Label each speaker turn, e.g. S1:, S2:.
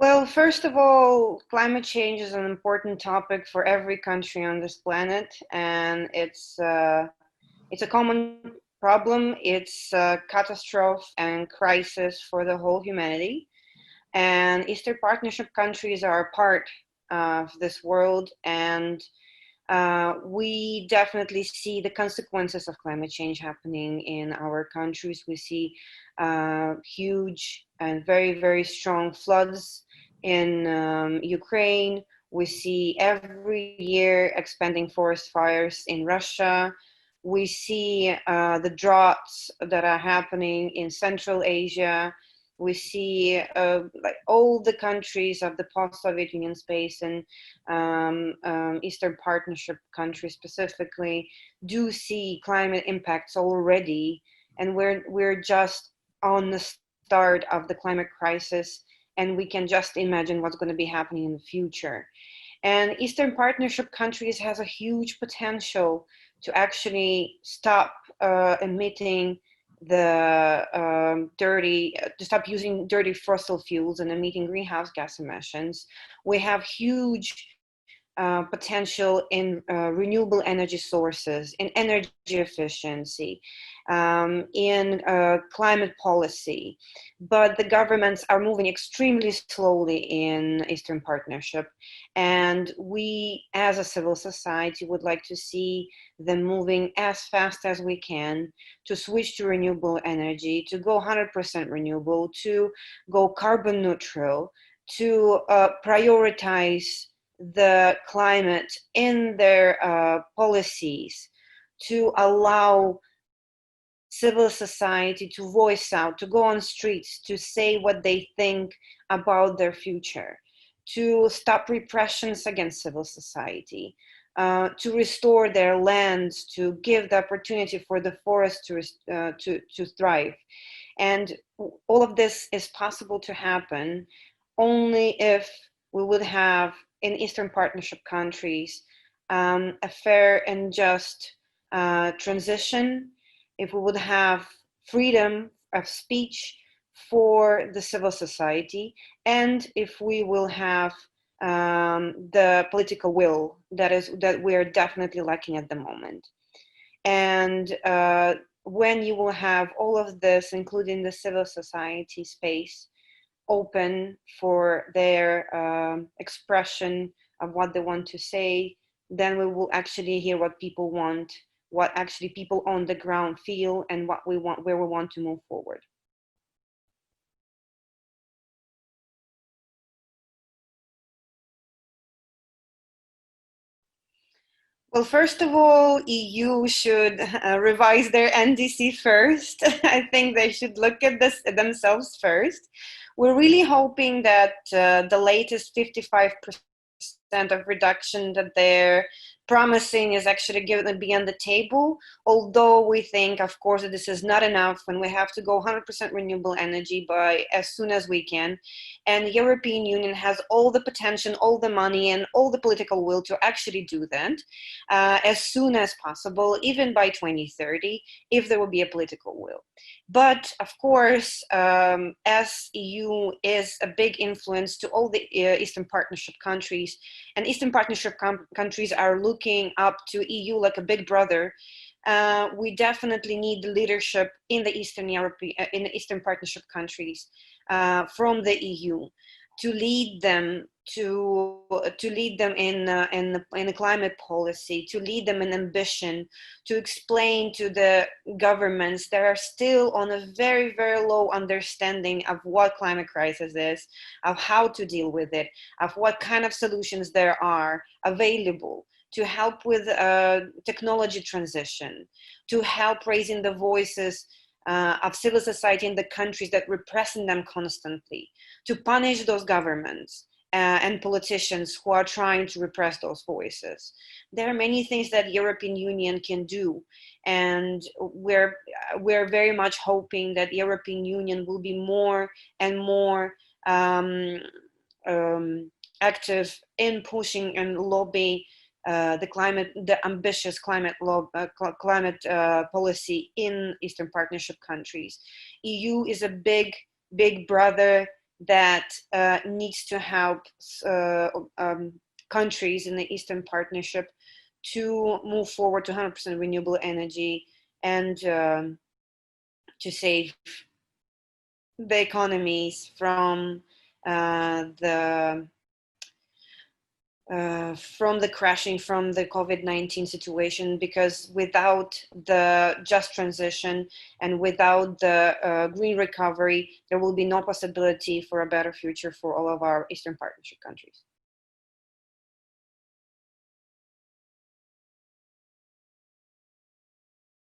S1: Well, first of all, climate change is an important topic for every country on this planet, and it's a common problem. It's a catastrophe and crisis for the whole humanity. And Eastern Partnership countries are a part of this world, and we definitely see the consequences of climate change happening in our countries. We see huge and very, very strong floods in Ukraine. We see every year expanding forest fires in Russia. We see the droughts that are happening in Central Asia. We see like all the countries of the post-Soviet Union space and Eastern Partnership countries specifically do see climate impacts already, and we're just on the start of the climate crisis, and we can just imagine what's going to be happening in the future. And Eastern Partnership countries has a huge potential to actually stop emitting the to stop using dirty fossil fuels and emitting greenhouse gas emissions. We have huge potential in renewable energy sources, in energy efficiency, in climate policy. But the governments are moving extremely slowly in Eastern Partnership. And we, as a civil society, would like to see them moving as fast as we can to switch to renewable energy, to go 100% renewable, to go carbon neutral, to prioritize the climate in their policies, to allow civil society to voice out, to go on streets, to say what they think about their future, to stop repressions against civil society, to restore their lands, to give the opportunity for the forest to thrive. And all of this is possible to happen only if we would have in Eastern Partnership countries a fair and just transition, if we would have freedom of speech for the civil society, and if we will have the political will that we're definitely lacking at the moment. And when you will have all of this, including the civil society space, open for their expression of what they want to say, then we will actually hear what people want, what actually people on the ground feel, and what we want, where we want to move forward. Well, first of all, EU should revise their NDC first. I think they should look at this themselves first. We're really hoping that the latest 55% of reduction that they're promising is actually going to be on the table, although we think, of course, that this is not enough when we have to go 100% renewable energy by as soon as we can. And the European Union has all the potential, all the money, and all the political will to actually do that as soon as possible, even by 2030, if there will be a political will. But of course, as EU is a big influence to all the Eastern Partnership countries, and Eastern Partnership countries are looking up to EU like a big brother, we definitely need the leadership in the Eastern Partnership countries from the EU to lead them in the climate policy, to lead them in ambition, to explain to the governments that are still on a very, very low understanding of what climate crisis is, of how to deal with it, of what kind of solutions there are available, to help with technology transition, to help raising the voices of civil society in the countries that repressing them constantly, to punish those governments and politicians who are trying to repress those voices. There are many things that the European Union can do, and we're very much hoping that the European Union will be more and more active in pushing and lobbying the ambitious climate policy in Eastern Partnership countries. EU is a big brother that needs to help countries in the Eastern Partnership to move forward to 100% renewable energy and to save the economies from the crashing from the COVID-19 situation, because without the just transition and without the green recovery, there will be no possibility for a better future for all of our Eastern Partnership countries.